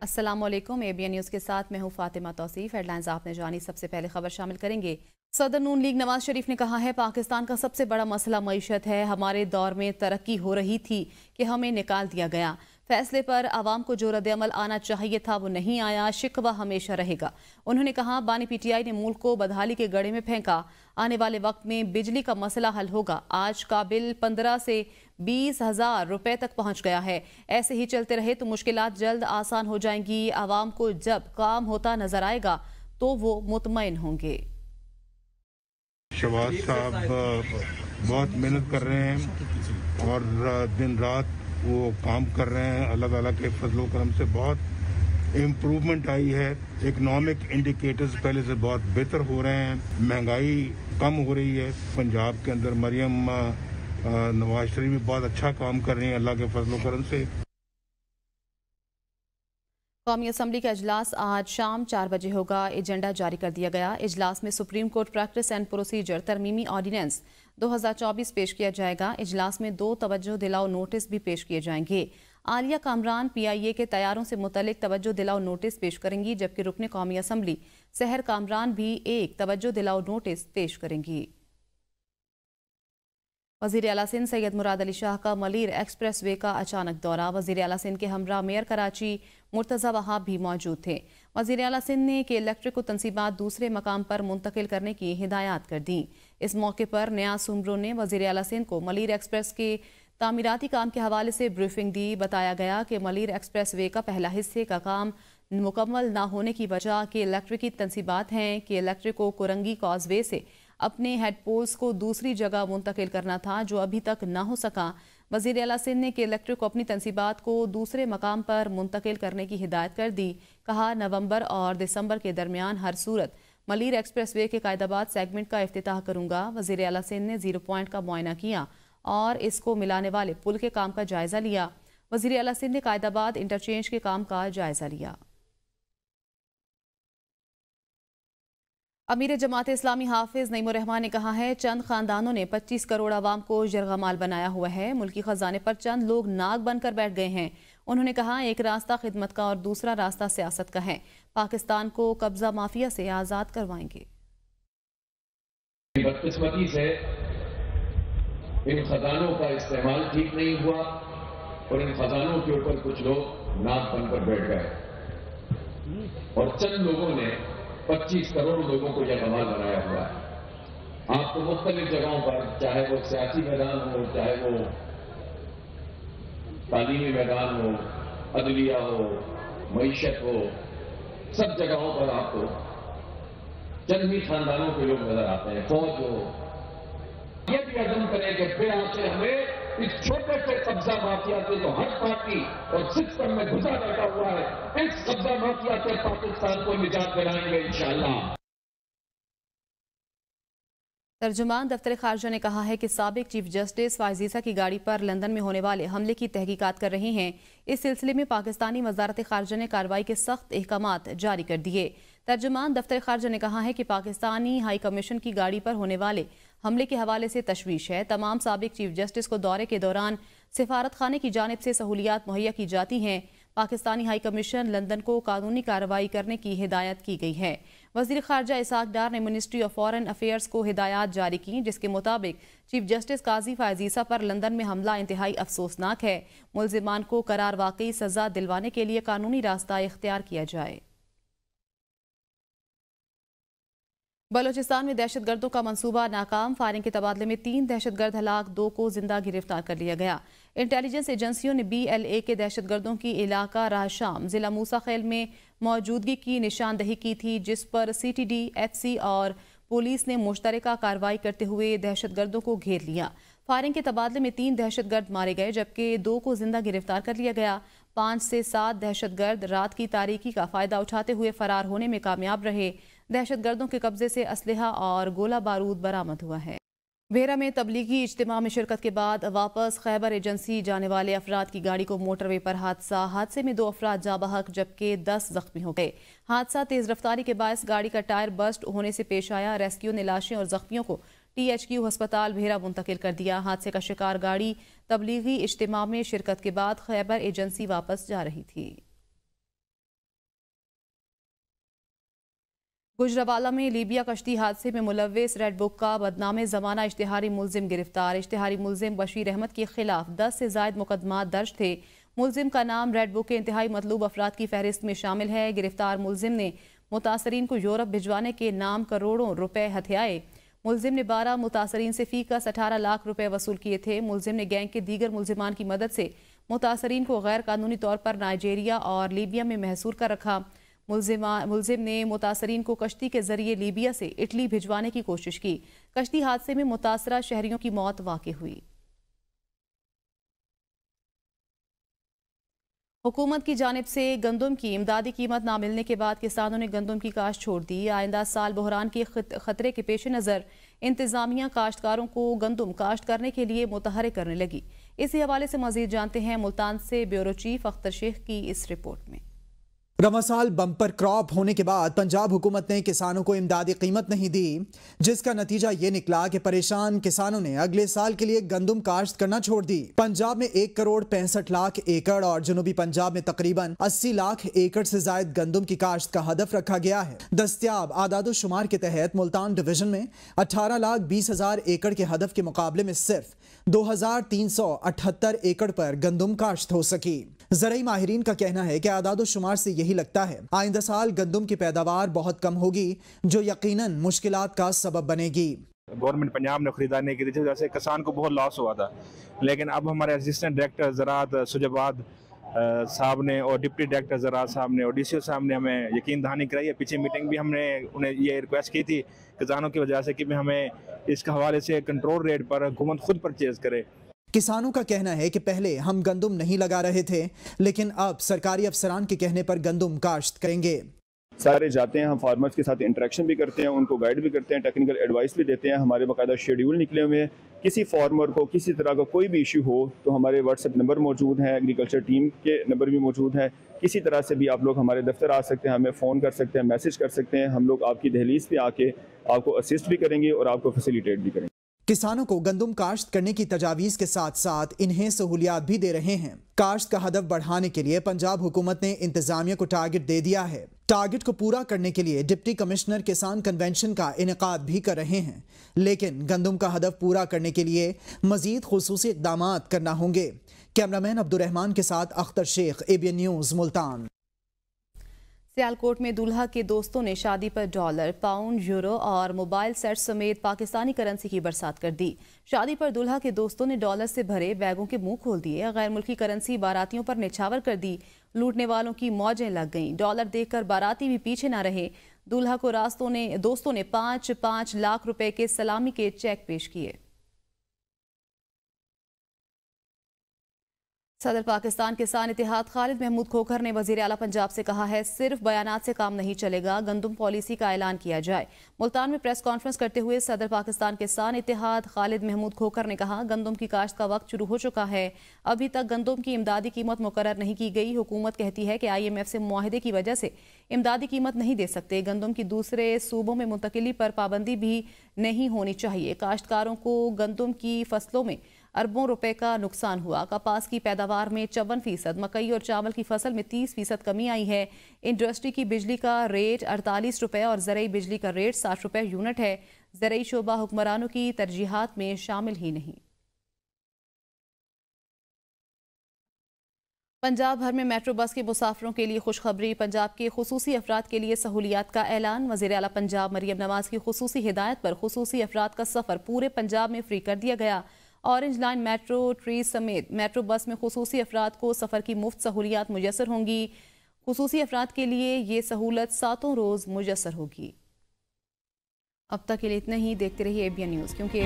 अस्सलाम वालेकुम। ABN news के साथ मैं हूं फातिमा तौसीफ। हेडलाइंस आपने जानी। सबसे पहले खबर शामिल करेंगे। सदर नून लीग नवाज शरीफ ने कहा है, पाकिस्तान का सबसे बड़ा मसला मईशत है। हमारे दौर में तरक्की हो रही थी कि हमें निकाल दिया गया। फैसले पर आवाम को जो रद्द-ए-अमल आना चाहिए था वो नहीं आया। शिकवा हमेशा रहेगा। उन्होंने कहा, बानी PTI ने मुल्क को बदहाली के गड्ढे में फेंका। आने वाले वक्त में बिजली का मसला हल होगा। आज का बिल 15 से 20,000 रुपए तक पहुंच गया है। ऐसे ही चलते रहे तो मुश्किलात जल्द आसान हो जाएंगी। आवाम को जब काम होता नजर आएगा तो वो मुतमईन होंगे। शहबाज साहब बहुत मेहनत कर रहे हैं और दिन रात वो काम कर रहे हैं। अलग अलग के फजलो करम से बहुत इम्प्रूवमेंट आई है। इकोनॉमिक इंडिकेटर्स पहले से बहुत बेहतर हो रहे हैं। महंगाई कम हो रही है। पंजाब के अंदर मरियम नवाज शरीफ भी बहुत अच्छा काम कर रही हैं अल्लाह के फजलो करम से। कौमी असम्बली का इजलास आज शाम 4 बजे होगा। एजेंडा जारी कर दिया गया। इजलास में supreme court practice and procedure तरमीमी ऑर्डिनेंस 2024 पेश किया जाएगा। इजलास में 2 तवज्जो दिलाओ नोटिस भी पेश किए जाएंगे। आलिया कामरान PIA के तैयारों से मुतल्लिक तवज्जो दिलाओ नोटिस पेश करेंगी, जबकि रुकने कौमी असम्बली सहर कामरान भी एक तवज्जो दिलाओ नोटिस पेश करेंगी। वज़ीर आला सिंध सैयद मुराद अली शाह का मलीर एक्सप्रेस वे का अचानक दौरा। वज़ीर आला सिंध के हमरा मेयर कराची मुर्तज़ा वहाब भी मौजूद थे। वज़ीर आला सिंध ने कि इलेक्ट्रिक को तनसीबात दूसरे मकाम पर मुंतकिल करने की हिदायत कर दी। इस मौके पर नियाज सुमरो ने वज़ीर आला सिंध को मलीर एक्सप्रेस के तामीराती काम के हवाले से ब्रीफिंग दी। बताया गया कि मलीर एक्सप्रेस वे का पहला हिस्से का काम मुकम्मल न होने की वजह के इलेक्ट्रिक की तनसीबात हैं कि इलेक्ट्रिक को कुरंगी कॉजवे से अपने हेड पोल्स को दूसरी जगह मुंतकिल करना था, जो अभी तक न हो सका। वज़ीर आला सिंध ने कि इलेक्ट्रिक को अपनी तनसीबात को दूसरे मकाम पर मुंतकिल करने की हिदायत कर दी। कहा, नवंबर और दिसंबर के दरमियान हर सूरत मलीर एक्सप्रेस वे के कायदाबाद सेगमेंट का इफ्तिताह करूंगा। वज़ीर आला सिंध ने 0 पॉइंट का मुआयना किया और इसको मिलाने वाले पुल के काम का जायजा लिया। वज़ीर आला सिंध ने कायदाबाद इंटरचेंज के काम का जायजा लिया। अमीर जमात इस्लामी हाफिज नईमुर रहमान ने कहा है, चंद खानदानों ने 25 करोड़ आवाम को जरगमाल बनाया हुआ है। मुल्की खजाने पर चंद लोग नाग बनकर बैठ गए हैं। उन्होंने कहा, एक रास्ता खिदमत का और दूसरा रास्ता सियासत का है। पाकिस्तान को कब्जा माफिया से आजाद करवाएंगे। बदकिस्मती से इन खजानों का इस्तेमाल ठीक नहीं हुआ और इन खजानों के ऊपर कुछ लोग नाग बनकर बैठ गए और चंद लोगों ने 25 करोड़ लोगों को यह कमाल बनाया हुआ है। आपको मुख्तलिफ जगहों पर, चाहे वो सियासी मैदान हो, चाहे वो तालीमी मैदान हो, अदलिया हो, मईशत हो, सब जगहों पर आपको चंद ही खानदानों के लोग नजर आते हैं। फौज हो, ये भी अज़म करें कि फिर आपसे हमें इस छोटे से कब्जा माफिया से जो हर पार्टी और सिस्टम में घुसा बैठा हुआ है, इस कब्जा माफिया से पाकिस्तान को निजात दिलाएंगे इंशाअल्लाह। तर्जुमान दफ्तर खारजा ने कहा है कि साबिक चीफ जस्टिस फायजीसा की गाड़ी पर लंदन में होने वाले हमले की तहकीकात कर रहे हैं। इस सिलसिले में पाकिस्तानी वजारत खारजा ने कार्रवाई के सख्त अहकामात जारी कर दिए। तर्जुमान दफ्तर खारजा ने कहा है कि पाकिस्तानी हाई कमीशन की गाड़ी पर होने वाले हमले के हवाले से तशवीश है। तमाम साबिक चीफ जस्टिस को दौरे के दौरान सिफारत खाने की जानिब से सहूलियात मुहैया की जाती हैं। पाकिस्तानी हाई कमीशन लंदन को कानूनी कार्रवाई करने की हिदायत की गई है। वज़ीर खारजा इसाक डार ने मिनिस्ट्री ऑफ फॉरेन अफेयर्स को हिदायत जारी की, जिसके मुताबिक चीफ जस्टिस काजी फायजीसा पर लंदन में हमला इंतहाई अफसोसनाक है। मुल्जिमान को करार वाकई सजा दिलवाने के लिए कानूनी रास्ता इख्तियार किया जाए। बलोचिस्तान में दहशतगर्दों का मंसूबा नाकाम। फायरिंग के तबादले में 3 दहशतगर्द हलाक, 2 को जिंदा गिरफ्तार कर लिया गया। इंटेलिजेंस एजेंसियों ने BLA के दहशतगर्दों की इलाका राहशाम जिला मूसा खेल में मौजूदगी की निशानदही की थी, जिस पर CTD, FC और पुलिस ने मुश्तरका कार्रवाई करते हुए दहशतगर्दों को घेर लिया। फायरिंग के तबादले में 3 दहशतगर्द मारे गए, जबकि 2 को जिंदा गिरफ्तार कर लिया गया। 5 से 7 दहशतगर्द रात की तारीकी का फायदा उठाते हुए फरार होने में कामयाब रहे। दहशतगर्दों के कब्जे से असलहा और गोला बारूद बरामद हुआ है। वेरा में तबलीगी इज्तिमा में शिरकत के बाद वापस खैबर एजेंसी जाने वाले अफराद की गाड़ी को मोटरवे पर हादसे में 2 अफराद जाँ बहक, जबकि 10 जख्मी हो गए। हादसा तेज रफ्तारी के बायस गाड़ी का टायर बस्ट होने से पेश आया। रेस्क्यू ने लाशें और जख्मियों को THQ अस्पताल भेरा मुंतकिल कर दिया। हादसे का शिकार गाड़ी तबलीगी इज्तिमा में शिरकत के बाद खैबर एजेंसी वापस जा रही थी। गुजरावाला में लीबिया कश्ती हादसे में मुलव्विस रेड बुक का बदनाम ज़माना इश्तिहारी मुलजिम गिरफ्तार। इश्तिहारी मुलजिम बशीर अहमद के खिलाफ 10 से ज़ायद मुकदमा दर्ज थे। मुलजिम का नाम रेड बुक के इंतहाई मतलूब अफराद की फहरिस्त में शामिल है। गिरफ्तार मुलजिम ने मुतासरीन को यूरोप भिजवाने के नाम करोड़ों रुपए हथियाए। मुलजिम ने 12 मुतासरीन से फीकस 18 लाख रुपए वसूल किए थे। मुलजिम ने गैंग के दीगर मुलजिमान की मदद से मुतासरीन को गैर कानूनी तौर पर नाइजेरिया और लीबिया में महसूर कर रखा। मुलजिम ने मुतासरीन को कश्ती के जरिए लीबिया से इटली भिजवाने की कोशिश की। कश्ती हादसे में मुतासरा शहरियों की मौत वाक़ई हुई। हुकूमत की जानिब से गंदम की इमदादी कीमत ना मिलने के बाद किसानों ने गंदम की काश्त छोड़ दी। आइंदा साल बहरान के खतरे के पेश नज़र इंतजामिया काश्तकारों को गंदम काश्त करने के लिए मुतहरिक करने लगी। इसी हवाले से मजीद जानते हैं मुल्तान से ब्यूरो चीफ अख्तर शेख की इस रिपोर्ट में। रवां साल बम्पर क्रॉप होने के बाद पंजाब हुकूमत ने किसानों को इमदादी कीमत नहीं दी, जिसका नतीजा ये निकला कि परेशान किसानों ने अगले साल के लिए गंदम काश्त करना छोड़ दी। पंजाब में 1 करोड़ 65 लाख एकड़ और जनूबी पंजाब में तकरीबन 80 लाख एकड़ से जायद गंदम की काश्त का हदफ रखा गया है। दस्तियाब आदादो शुमार के तहत मुल्तान डिवीजन में 18 लाख 20 हजार एकड़ के हदफ के मुकाबले में सिर्फ 2378 एकड़ पर गंदम काश्त हो सकी। ज़राई माहिरीन का कहना है कि आदादो शुमार से यही लगता है आइंदा साल गंदम की पैदावार बहुत कम होगी, जो यकीनन मुश्किलात का सबब बनेगी। गवर्नमेंट पंजाब ने खरीदारी नहीं की थी, जैसे किसान को बहुत लॉस हुआ था। लेकिन अब हमारे असिस्टेंट डायरेक्टर ज़राअत सुजाबाद साहब ने और डिप्टी डायरेक्टर ज़राअत साहब ने और DCO साहब ने हमें यकीन दहानी कराई है। पीछे मीटिंग भी हमने उन्हें ये रिक्वेस्ट की थी किसानों की वजह से कि हमें इसके हवाले से कंट्रोल रेट पर हुकूमत खुद परचेज करे। किसानों का कहना है कि पहले हम गंदम नहीं लगा रहे थे, लेकिन अब सरकारी अफसरान के कहने पर गंदम काश्त करेंगे। सारे जाते हैं, हम फार्मर्स के साथ इंटरेक्शन भी करते हैं, उनको गाइड भी करते हैं, टेक्निकल एडवाइस भी देते हैं। हमारे बाकायदा शेड्यूल निकले हुए हैं। किसी फार्मर को किसी तरह का कोई भी इशू हो तो हमारे व्हाट्सएप नंबर मौजूद हैं, एग्रीकल्चर टीम के नंबर भी मौजूद हैं। किसी तरह से भी आप लोग हमारे दफ्तर आ सकते हैं, हमें फ़ोन कर सकते हैं, मैसेज कर सकते हैं। हम लोग आपकी दहलीज पे आके आपको असिस्ट भी करेंगे और आपको फैसिलिटेट भी करेंगे। किसानों को गंदम काश्त करने की तजावीज़ के साथ साथ इन्हें सहूलियात भी दे रहे हैं। काश्त का हदफ बढ़ाने के लिए पंजाब हुकूमत ने इंतजामिया को टारगेट दे दिया है। टारगेट को पूरा करने के लिए डिप्टी कमिश्नर किसान कन्वेंशन का इनेकाद भी कर रहे हैं, लेकिन गंदम का हदफ पूरा करने के लिए मजीद खुसूसी इक़दामात करना होंगे। कैमरामैन अब्दुर्रहमान के साथ अख्तर शेख, ABN न्यूज़, मुल्तान। सियालकोट में दूल्हा के दोस्तों ने शादी पर डॉलर, पाउंड, यूरो और मोबाइल सेट समेत पाकिस्तानी करेंसी की बरसात कर दी। शादी पर दूल्हा के दोस्तों ने डॉलर से भरे बैगों के मुंह खोल दिए। गैर मुल्की करेंसी बारातियों पर निछावर कर दी। लूटने वालों की मौजें लग गईं। डॉलर देखकर बाराती भी पीछे न रहे। दूल्हा को दोस्तों ने 5-5 लाख रुपए के सलामी के चेक पेश किए। सदर पाकिस्तान किसान इत्तेहाद खालिद महमूद खोखर ने वजीर आला पंजाब से कहा है, सिर्फ बयानात से काम नहीं चलेगा, गंदम पॉलिसी का ऐलान किया जाए। मुल्तान में प्रेस कॉन्फ्रेंस करते हुए सदर पाकिस्तान किसान इत्तेहाद खालिद महमूद खोखर ने कहा, गंदम की काश्त का वक्त शुरू हो चुका है, अभी तक गंदम की इमदादी कीमत मुकर्रर नहीं की गई। हुकूमत कहती है कि IMF से मुआहदे की वजह से इमदादी कीमत नहीं दे सकते। गंदम की दूसरे सूबों में मुंतकिली पर पाबंदी भी नहीं होनी चाहिए। काश्तकारों को गंदम की फसलों में अरबों रुपए का नुकसान हुआ। कपास की पैदावार में 54%, मकई और चावल की फसल में 30% कमी आई है। इंडस्ट्री की बिजली का रेट 48 रुपए और ज़रई बिजली का रेट 60 रुपए यूनिट है। ज़रई शोबा हुक्मरानों की तरजीहात में शामिल ही नहीं। पंजाब भर में मेट्रो बस के मुसाफिरों के लिए खुशखबरी। पंजाब के खुसूसी अफराद के लिए सहूलियात का ऐलान। वज़ीर आला पंजाब मरियम नवाज की खुसूसी हिदायत पर खुसूसी अफराद का सफ़र पूरे पंजाब में फ्री कर दिया गया। ऑरेंज लाइन, मेट्रो, ट्री समेत मेट्रो बस में खुसूसी अफराद को सफ़र की मुफ्त सहूलियात मुयसर होंगी। खुसूसी अफराद के लिए ये सहूलत 7 रोज़ मुयसर होगी। अब तक के लिए इतना ही। देखते रहिए ABN न्यूज़, क्योंकि